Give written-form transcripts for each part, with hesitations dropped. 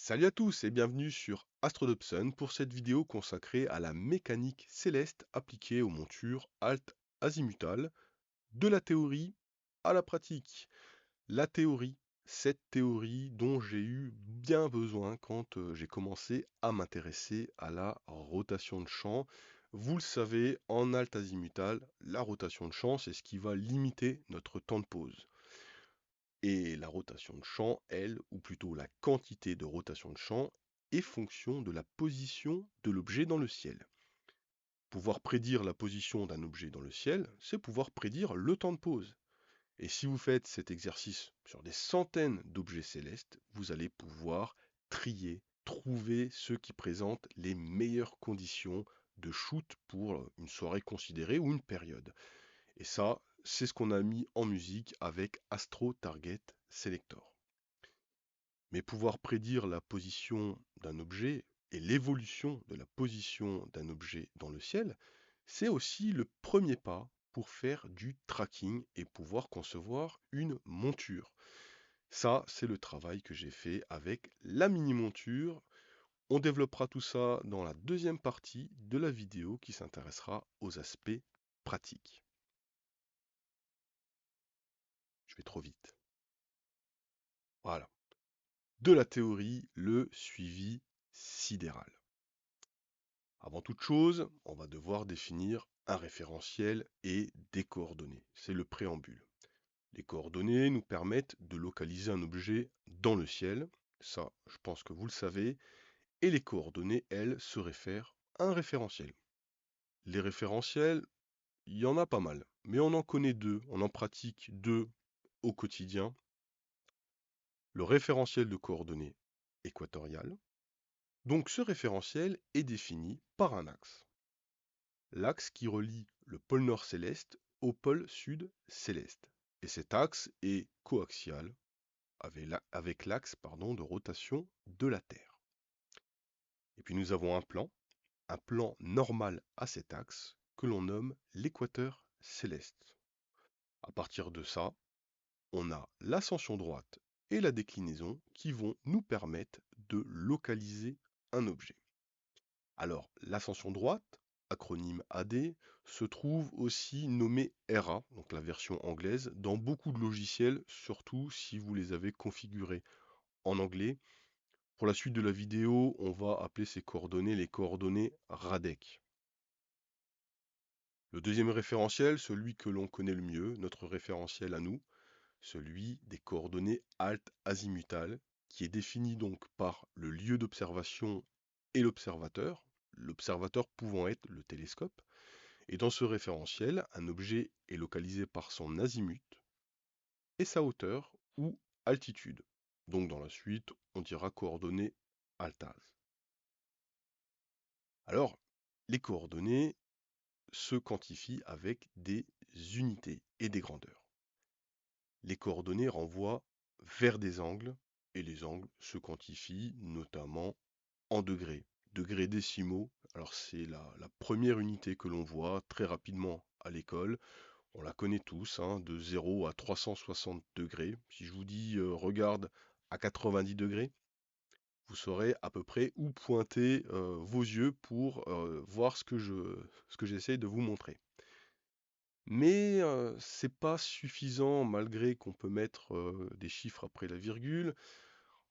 Salut à tous et bienvenue sur Astrodobson pour cette vidéo consacrée à la mécanique céleste appliquée aux montures alt azimutales, de la théorie à la pratique. La théorie, cette théorie dont j'ai eu bien besoin quand j'ai commencé à m'intéresser à la rotation de champ. Vous le savez, en alt azimutal, la rotation de champ, c'est ce qui va limiter notre temps de pause. Et la rotation de champ, elle, ou plutôt la quantité de rotation de champ, est fonction de la position de l'objet dans le ciel. Pouvoir prédire la position d'un objet dans le ciel, c'est pouvoir prédire le temps de pause. Et si vous faites cet exercice sur des centaines d'objets célestes, vous allez pouvoir trier, trouver ceux qui présentent les meilleures conditions de shoot pour une soirée considérée ou une période. Et ça, c'est ce qu'on a mis en musique avec Astro Target Selector. Mais pouvoir prédire la position d'un objet et l'évolution de la position d'un objet dans le ciel, c'est aussi le premier pas pour faire du tracking et pouvoir concevoir une monture. Ça, c'est le travail que j'ai fait avec la mini-monture. On développera tout ça dans la deuxième partie de la vidéo qui s'intéressera aux aspects pratiques. Je vais trop vite. Voilà. De la théorie, le suivi sidéral. Avant toute chose, on va devoir définir un référentiel et des coordonnées. C'est le préambule. Les coordonnées nous permettent de localiser un objet dans le ciel. Ça, je pense que vous le savez. Et les coordonnées, elles, se réfèrent à un référentiel. Les référentiels, il y en a pas mal. Mais on en connaît deux, on en pratique deux au quotidien. Le référentiel de coordonnées équatoriales. Donc ce référentiel est défini par un axe. L'axe qui relie le pôle nord céleste au pôle sud céleste. Et cet axe est coaxial avec l'axe de rotation de la Terre. Et puis nous avons un plan normal à cet axe que l'on nomme l'équateur céleste. À partir de ça, on a l'ascension droite et la déclinaison qui vont nous permettre de localiser un objet. Alors, l'ascension droite, acronyme AD, se trouve aussi nommée ERA, donc la version anglaise, dans beaucoup de logiciels, surtout si vous les avez configurés en anglais. Pour la suite de la vidéo, on va appeler ces coordonnées les coordonnées RADEC. Le deuxième référentiel, celui que l'on connaît le mieux, notre référentiel à nous, celui des coordonnées alt azimutales, qui est défini donc par le lieu d'observation et l'observateur pouvant être le télescope. Et dans ce référentiel, un objet est localisé par son azimut et sa hauteur ou altitude. Donc dans la suite, on dira coordonnées altaz. Alors, les coordonnées se quantifient avec des unités et des grandeurs. Les coordonnées renvoient vers des angles et les angles se quantifient notamment en degrés, degrés décimaux. Alors c'est la première unité que l'on voit très rapidement à l'école. On la connaît tous, hein, de 0 à 360 degrés. Si je vous dis regarde à 90 degrés, vous saurez à peu près où pointer vos yeux pour voir ce que j'essaie de vous montrer. Mais c'est pas suffisant malgré qu'on peut mettre des chiffres après la virgule.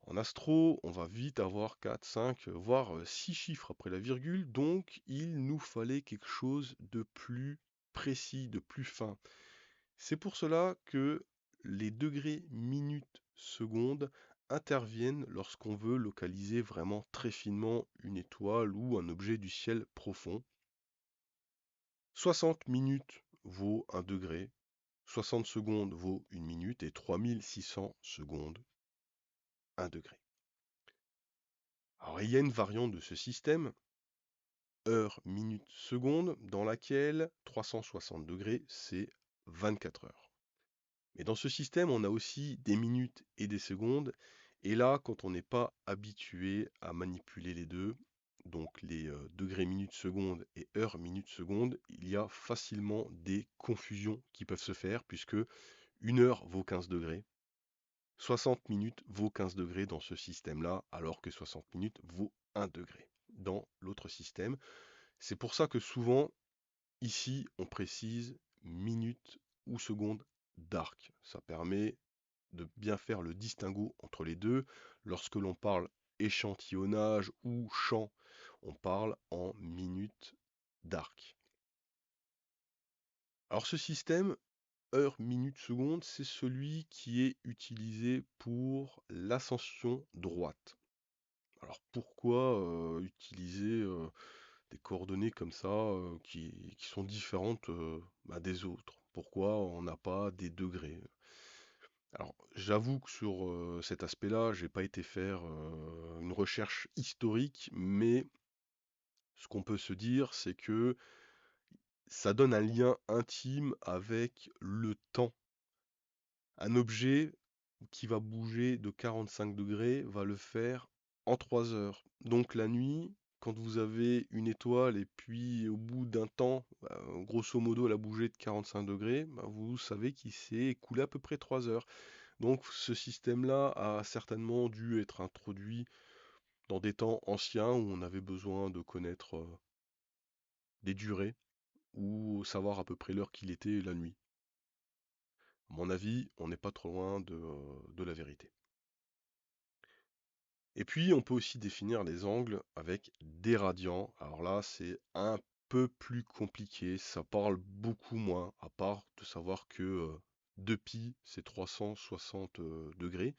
En astro, on va vite avoir 4, 5, voire 6 chiffres après la virgule, donc il nous fallait quelque chose de plus précis, de plus fin. C'est pour cela que les degrés, minutes, secondes interviennent lorsqu'on veut localiser vraiment très finement une étoile ou un objet du ciel profond. 60 minutes vaut 1 degré, 60 secondes vaut 1 minute et 3600 secondes 1 degré. Alors il y a une variante de ce système, heure, minute, seconde, dans laquelle 360 degrés c'est 24 heures. Mais dans ce système, on a aussi des minutes et des secondes. Et là, quand on n'est pas habitué à manipuler les deux, donc les degrés minutes secondes et heures minutes secondes, il y a facilement des confusions qui peuvent se faire puisque 1 heure vaut 15 degrés, 60 minutes vaut 15 degrés dans ce système-là, alors que 60 minutes vaut 1 degré dans l'autre système. C'est pour ça que souvent, ici, on précise minutes ou secondes d'arc. Ça permet de bien faire le distinguo entre les deux. Lorsque l'on parle échantillonnage ou champ, on parle en minutes d'arc. Alors ce système, heure, minute, seconde, c'est celui qui est utilisé pour l'ascension droite. Alors pourquoi utiliser des coordonnées comme ça qui sont différentes des autres? Pourquoi on n'a pas des degrés? Alors j'avoue que sur cet aspect-là, j'ai pas été faire une recherche historique, mais ce qu'on peut se dire, c'est que ça donne un lien intime avec le temps. Un objet qui va bouger de 45 degrés va le faire en 3 heures. Donc la nuit, quand vous avez une étoile et puis au bout d'un temps, grosso modo, elle a bougé de 45 degrés, vous savez qu'il s'est écoulé à peu près 3 heures. Donc ce système-là a certainement dû être introduit dans des temps anciens où on avait besoin de connaître des durées ou savoir à peu près l'heure qu'il était la nuit. À mon avis, on n'est pas trop loin de la vérité. Et puis, on peut aussi définir les angles avec des radians. Alors là, c'est un peu plus compliqué, ça parle beaucoup moins, à part de savoir que 2π, c'est 360 degrés.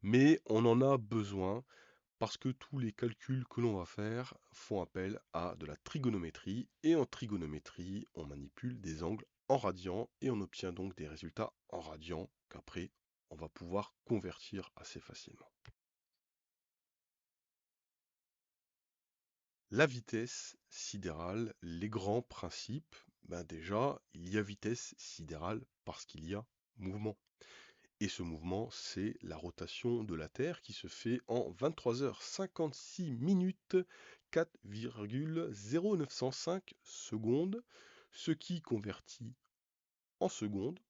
Mais on en a besoin parce que tous les calculs que l'on va faire font appel à de la trigonométrie. Et en trigonométrie, on manipule des angles en radians et on obtient donc des résultats en radians qu'après, on va pouvoir convertir assez facilement. La vitesse sidérale, les grands principes, déjà, il y a vitesse sidérale parce qu'il y a mouvement. Et ce mouvement, c'est la rotation de la Terre qui se fait en 23h56 minutes 4,0905 secondes, ce qui convertit en secondes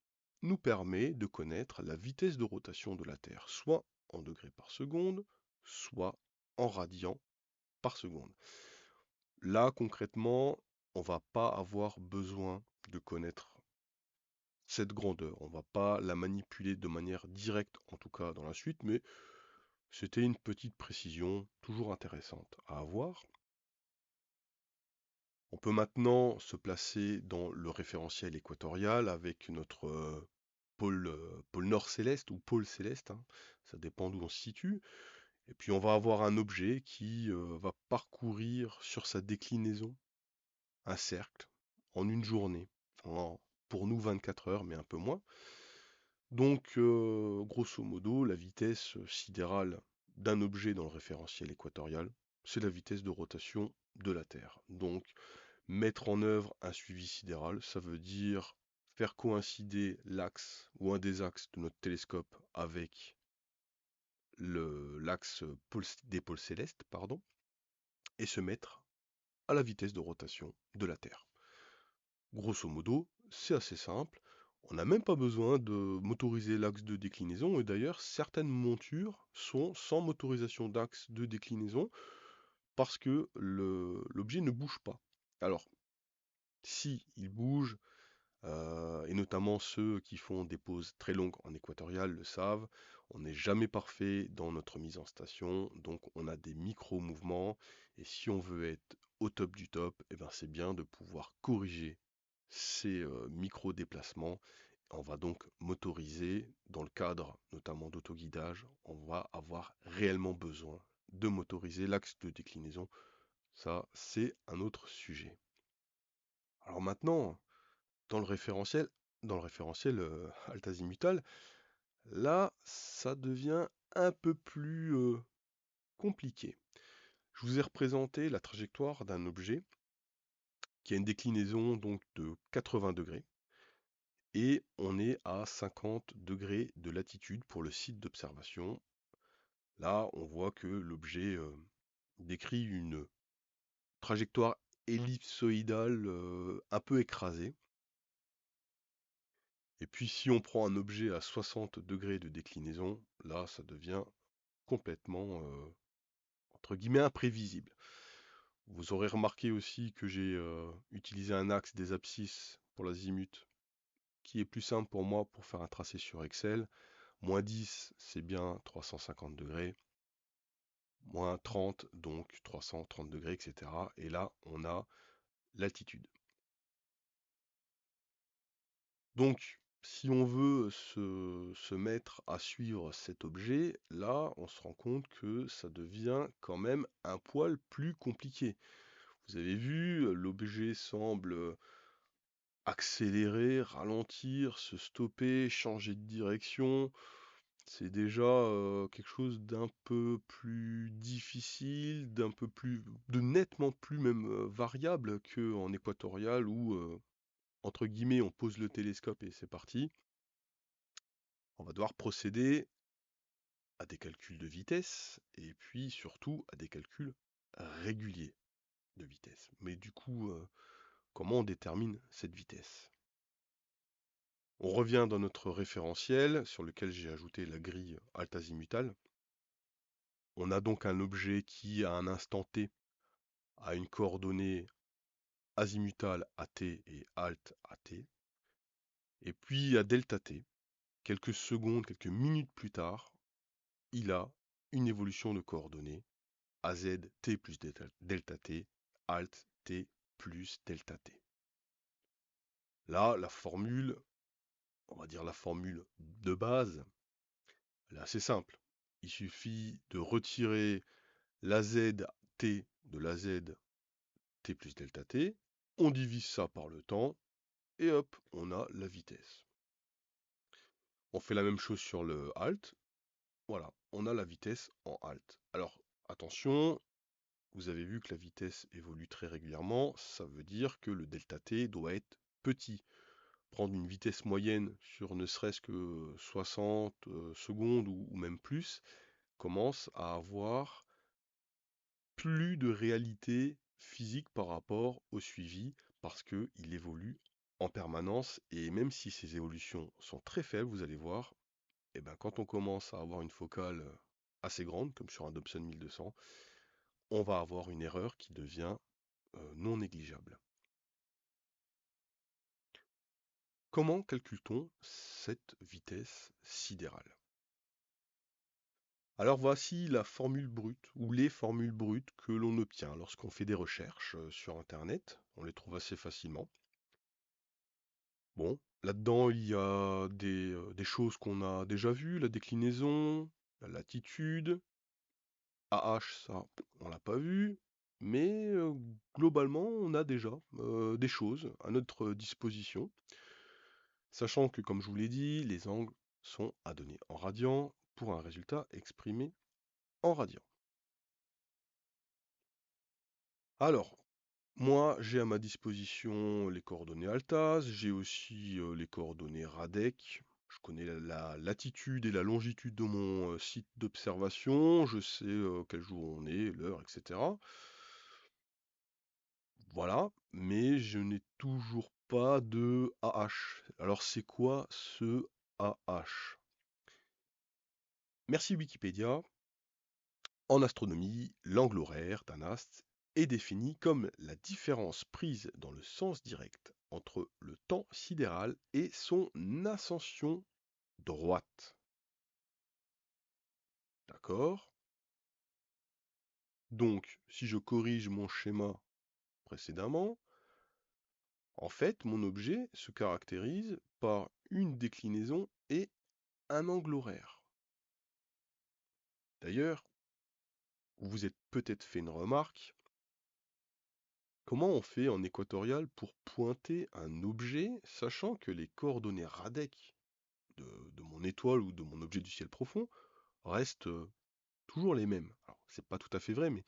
nous permet de connaître la vitesse de rotation de la Terre, soit en degrés par seconde, soit en radians par seconde. Là, concrètement, on va pas avoir besoin de connaître cette grandeur. On va pas la manipuler de manière directe, en tout cas dans la suite, mais c'était une petite précision toujours intéressante à avoir. On peut maintenant se placer dans le référentiel équatorial avec notre pôle nord céleste ou pôle céleste, hein. Ça dépend d'où on se situe. Et puis on va avoir un objet qui va parcourir sur sa déclinaison un cercle en une journée. Pour nous 24 heures, mais un peu moins. Donc, grosso modo, la vitesse sidérale d'un objet dans le référentiel équatorial, c'est la vitesse de rotation de la Terre. Donc, mettre en œuvre un suivi sidéral, ça veut dire faire coïncider l'axe ou un des axes de notre télescope avec l'axe des pôles célestes, pardon, et se mettre à la vitesse de rotation de la Terre. Grosso modo, c'est assez simple. On n'a même pas besoin de motoriser l'axe de déclinaison, et d'ailleurs certaines montures sont sans motorisation d'axe de déclinaison parce que l'objet ne bouge pas. Alors, si il bouge, et notamment ceux qui font des pauses très longues en équatorial le savent, on n'est jamais parfait dans notre mise en station, donc on a des micro-mouvements, et si on veut être au top du top, c'est bien de pouvoir corriger ces micro-déplacements. On va donc motoriser, dans le cadre notamment d'autoguidage, on va avoir réellement besoin de motoriser l'axe de déclinaison. Ça, c'est un autre sujet. Alors maintenant, dans le référentiel altazimutal, là, ça devient un peu plus compliqué. Je vous ai représenté la trajectoire d'un objet qui a une déclinaison donc de 80 degrés et on est à 50 degrés de latitude pour le site d'observation. Là, on voit que l'objet décrit une trajectoire ellipsoïdale un peu écrasée. Et puis si on prend un objet à 60 degrés de déclinaison, là ça devient complètement, entre guillemets, imprévisible. Vous aurez remarqué aussi que j'ai utilisé un axe des abscisses pour l'azimut, qui est plus simple pour moi pour faire un tracé sur Excel. -10, c'est bien 350 degrés. -30, donc 330 degrés, etc. Et là, on a l'altitude. Donc, si on veut se mettre à suivre cet objet, là, on se rend compte que ça devient quand même un poil plus compliqué. Vous avez vu, l'objet semble accélérer, ralentir, se stopper, changer de direction. C'est déjà quelque chose d'un peu plus difficile, de nettement plus même variable qu'en équatorial où, entre guillemets, on pose le télescope et c'est parti. On va devoir procéder à des calculs de vitesse et puis surtout à des calculs réguliers de vitesse. Mais du coup, comment on détermine cette vitesse? On revient dans notre référentiel sur lequel j'ai ajouté la grille alt-azimutale. On a donc un objet qui, à un instant t, a une coordonnée azimutale at et alt at. Et puis à delta t, quelques secondes, quelques minutes plus tard, il a une évolution de coordonnées az t plus delta t, alt t plus delta t. Là, la formule, on va dire la formule de base, elle est assez simple. Il suffit de retirer la z t de la z t plus delta t, on divise ça par le temps, et hop, on a la vitesse. On fait la même chose sur le halt, voilà, on a la vitesse en halt. Alors, attention, vous avez vu que la vitesse évolue très régulièrement, ça veut dire que le delta t doit être petit. Prendre une vitesse moyenne sur ne serait-ce que 60 secondes ou même plus, commence à avoir plus de réalité physique par rapport au suivi, parce qu'il évolue en permanence, et même si ces évolutions sont très faibles, vous allez voir, et ben quand on commence à avoir une focale assez grande, comme sur un Dobson 1200, on va avoir une erreur qui devient non négligeable. Comment calcule-t-on cette vitesse sidérale? Alors voici la formule brute, ou les formules brutes que l'on obtient lorsqu'on fait des recherches sur Internet. On les trouve assez facilement. Bon, là-dedans, il y a des choses qu'on a déjà vues, la déclinaison, la latitude. AH, ça, on l'a pas vu, mais globalement, on a déjà des choses à notre disposition. Sachant que, comme je vous l'ai dit, les angles sont à donner en radians pour un résultat exprimé en radians. Alors, moi, j'ai à ma disposition les coordonnées Altaz, j'ai aussi les coordonnées Radec. Je connais la latitude et la longitude de mon site d'observation, je sais quel jour on est, l'heure, etc. Voilà, mais je n'ai toujours pas de AH. Alors c'est quoi ce AH? Merci Wikipédia. En astronomie, l'angle horaire d'un astre est défini comme la différence prise dans le sens direct entre le temps sidéral et son ascension droite. D'accord? Donc, si je corrige mon schéma précédemment, en fait, mon objet se caractérise par une déclinaison et un angle horaire. D'ailleurs, vous vous êtes peut-être fait une remarque. Comment on fait en équatorial pour pointer un objet, sachant que les coordonnées radec de mon étoile ou de mon objet du ciel profond restent toujours les mêmes? Alors, c'est pas tout à fait vrai, mais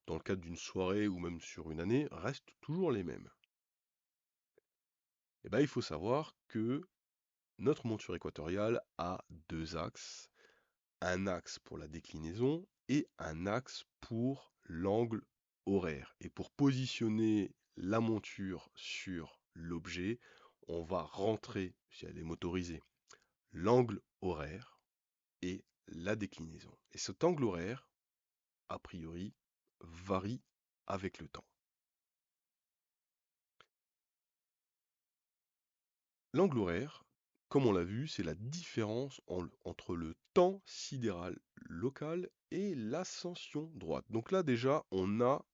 dans le cadre d'une soirée ou même sur une année, restent toujours les mêmes. Eh bien, il faut savoir que notre monture équatoriale a deux axes. Un axe pour la déclinaison et un axe pour l'angle horaire. Et pour positionner la monture sur l'objet, on va rentrer, si elle est motorisée, l'angle horaire et la déclinaison. Et cet angle horaire, a priori, varie avec le temps. L'angle horaire, comme on l'a vu, c'est la différence entre le temps sidéral local et l'ascension droite. Donc là déjà, on a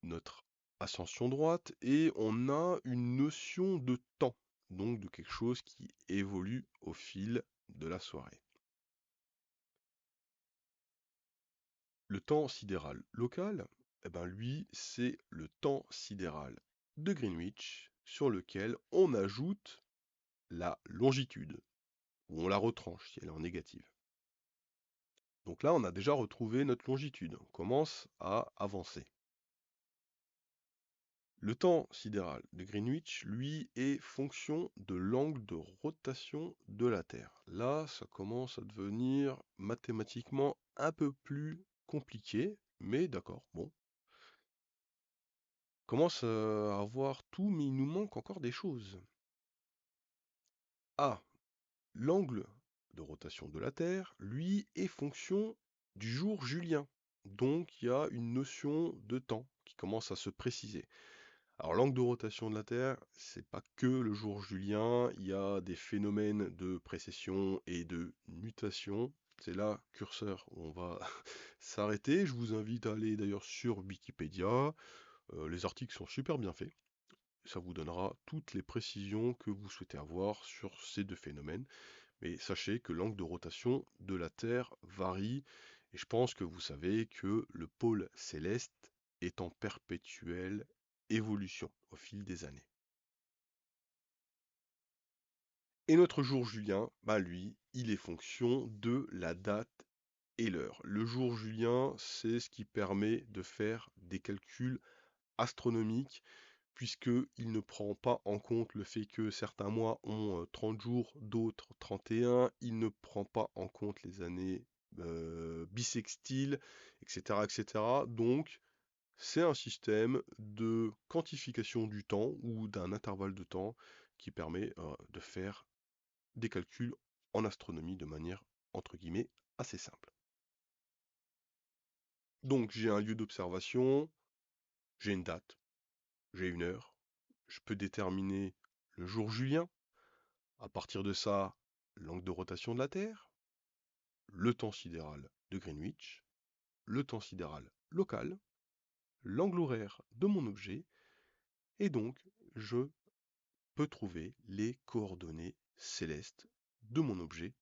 notre ascension droite et on a une notion de temps, donc de quelque chose qui évolue au fil de la soirée. Le temps sidéral local, eh ben lui, c'est le temps sidéral de Greenwich sur lequel on ajoute la longitude, ou on la retranche si elle est en négative. Donc là, on a déjà retrouvé notre longitude. On commence à avancer. Le temps sidéral de Greenwich, lui, est fonction de l'angle de rotation de la Terre. Là, ça commence à devenir mathématiquement un peu plus compliqué, mais d'accord, bon. On commence à avoir tout, mais il nous manque encore des choses. Ah, l'angle de rotation de la Terre, lui, est fonction du jour julien. Donc, il y a une notion de temps qui commence à se préciser. Alors, l'angle de rotation de la Terre, c'est pas que le jour julien, il y a des phénomènes de précession et de nutation. C'est là, curseur, où on va s'arrêter. Je vous invite à aller d'ailleurs sur Wikipédia. Les articles sont super bien faits. Ça vous donnera toutes les précisions que vous souhaitez avoir sur ces deux phénomènes. Mais sachez que l'angle de rotation de la Terre varie, et je pense que vous savez que le pôle céleste est en perpétuelle évolution au fil des années. Et notre jour julien, bah lui, il est fonction de la date et l'heure. Le jour julien, c'est ce qui permet de faire des calculs astronomiques, puisqu'il ne prend pas en compte le fait que certains mois ont 30 jours, d'autres 31. Il ne prend pas en compte les années bissextiles, etc., etc. Donc, c'est un système de quantification du temps ou d'un intervalle de temps qui permet de faire des calculs en astronomie de manière, entre guillemets, assez simple. Donc, j'ai un lieu d'observation, j'ai une date, j'ai une heure, je peux déterminer le jour julien. À partir de ça, l'angle de rotation de la Terre, le temps sidéral de Greenwich, le temps sidéral local, l'angle horaire de mon objet, et donc je peux trouver les coordonnées célestes de mon objet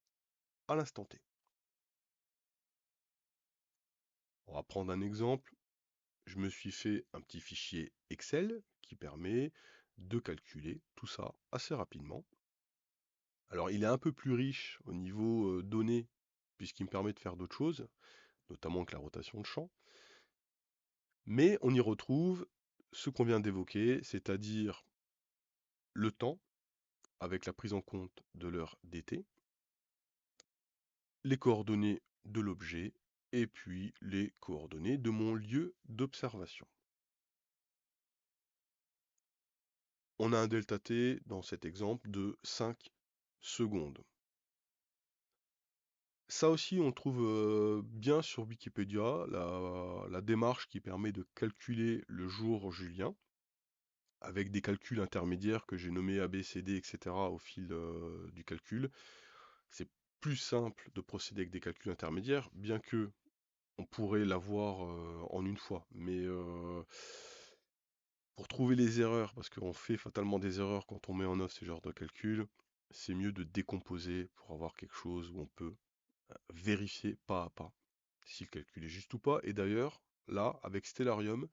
à l'instant T. On va prendre un exemple. Je me suis fait un petit fichier Excel qui permet de calculer tout ça assez rapidement. Alors il est un peu plus riche au niveau données, puisqu'il me permet de faire d'autres choses, notamment que la rotation de champ. Mais on y retrouve ce qu'on vient d'évoquer, c'est-à-dire le temps, avec la prise en compte de l'heure d'été, les coordonnées de l'objet, et puis les coordonnées de mon lieu d'observation. On a un delta t dans cet exemple de 5 secondes. Ça aussi, on trouve bien sur Wikipédia la démarche qui permet de calculer le jour julien, avec des calculs intermédiaires que j'ai nommés A, B, C, D, etc. au fil du calcul. C'est plus simple de procéder avec des calculs intermédiaires, bien que on pourrait l'avoir en une fois. Mais pour trouver les erreurs, parce qu'on fait fatalement des erreurs quand on met en œuvre ce genre de calcul, c'est mieux de décomposer pour avoir quelque chose où on peut vérifier pas à pas si le calcul est juste ou pas. Et d'ailleurs, là, avec Stellarium,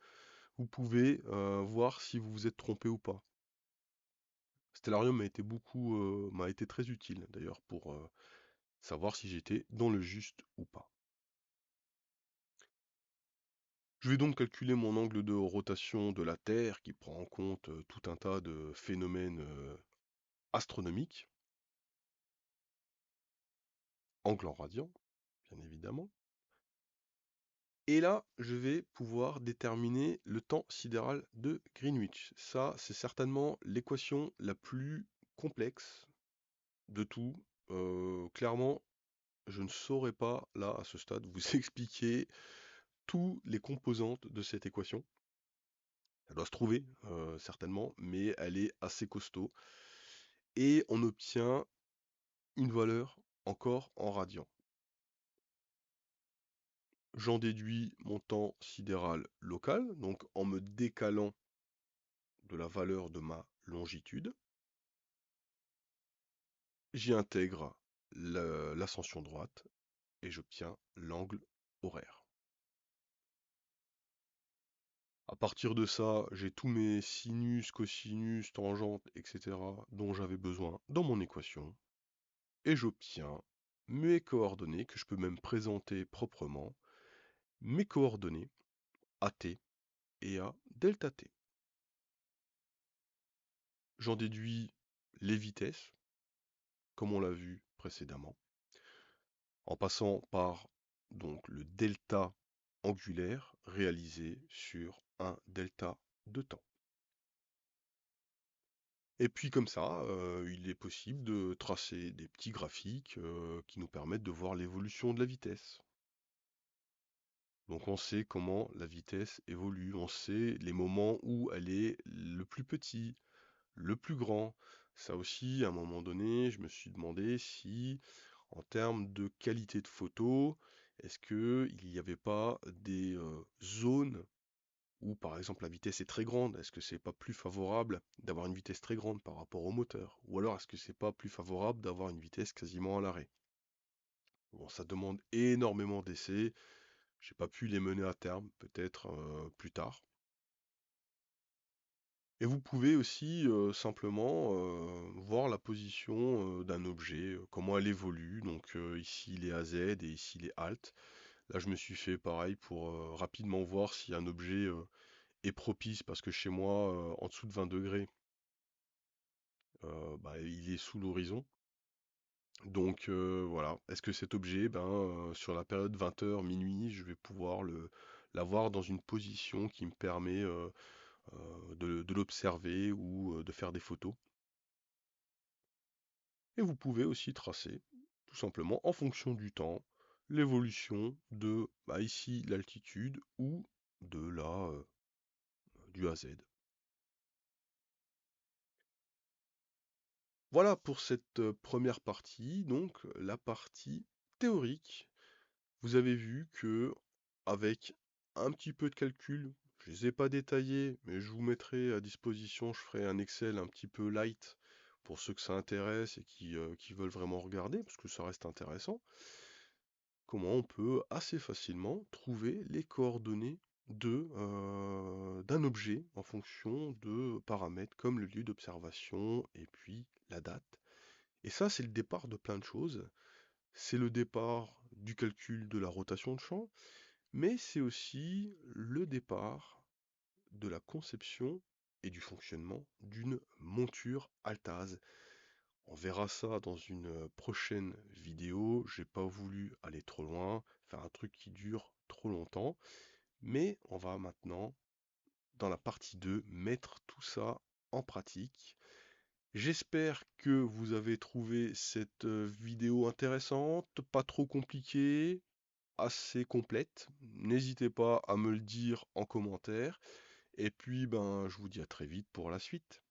vous pouvez voir si vous vous êtes trompé ou pas. Stellarium m'a été très utile d'ailleurs pour savoir si j'étais dans le juste ou pas. Je vais donc calculer mon angle de rotation de la Terre qui prend en compte tout un tas de phénomènes astronomiques, angle en radian, bien évidemment. Et là, je vais pouvoir déterminer le temps sidéral de Greenwich. Ça, c'est certainement l'équation la plus complexe de tout. Clairement, je ne saurais pas, là, à ce stade, vous expliquer tous les composantes de cette équation. Elle doit se trouver, certainement, mais elle est assez costaud. Et on obtient une valeur encore en radians. J'en déduis mon temps sidéral local, donc en me décalant de la valeur de ma longitude. J'y intègre l'ascension droite et j'obtiens l'angle horaire. À partir de ça, j'ai tous mes sinus, cosinus, tangentes, etc. dont j'avais besoin dans mon équation. Et j'obtiens mes coordonnées, que je peux même présenter proprement, mes coordonnées à t et à delta t. J'en déduis les vitesses, comme on l'a vu précédemment, en passant par donc le delta angulaire réalisé sur un delta de temps. Et puis comme ça, il est possible de tracer des petits graphiques qui nous permettent de voir l'évolution de la vitesse. Donc on sait comment la vitesse évolue, on sait les moments où elle est le plus petit, le plus grand. Ça aussi, à un moment donné, je me suis demandé si, en termes de qualité de photo, est-ce qu'il n'y avait pas des zones où, par exemple, la vitesse est très grande? Est-ce que c'est pas plus favorable d'avoir une vitesse très grande par rapport au moteur? Ou alors est-ce que c'est pas plus favorable d'avoir une vitesse quasiment à l'arrêt? Bon, ça demande énormément d'essais. J'ai pas pu les mener à terme, peut-être plus tard. Et vous pouvez aussi simplement voir la position d'un objet, comment elle évolue. Donc ici il est AZ et ici il est Alt. Là je me suis fait pareil pour rapidement voir si un objet est propice parce que chez moi, en dessous de 20 degrés, bah, il est sous l'horizon. Donc voilà, est-ce que cet objet, sur la période 20h, minuit, je vais pouvoir l'avoir dans une position qui me permet de l'observer ou de faire des photos. Et vous pouvez aussi tracer, tout simplement, en fonction du temps, l'évolution de, ici, l'altitude ou de du AZ. Voilà pour cette première partie, donc la partie théorique. Vous avez vu que, avec un petit peu de calcul, je ne les ai pas détaillés, mais je vous mettrai à disposition, je ferai un Excel un petit peu light pour ceux que ça intéresse et qui veulent vraiment regarder, parce que ça reste intéressant. Comment on peut assez facilement trouver les coordonnées d'un objet en fonction de paramètres comme le lieu d'observation et puis la date. Et ça, c'est le départ de plein de choses. C'est le départ du calcul de la rotation de champ, mais c'est aussi le départ de la conception et du fonctionnement d'une monture Altaz. On verra ça dans une prochaine vidéo. J'ai pas voulu aller trop loin, faire un truc qui dure trop longtemps, mais on va maintenant, dans la partie 2, mettre tout ça en pratique. J'espère que vous avez trouvé cette vidéo intéressante, pas trop compliquée, assez complète. N'hésitez pas à me le dire en commentaire. Et puis, je vous dis à très vite pour la suite.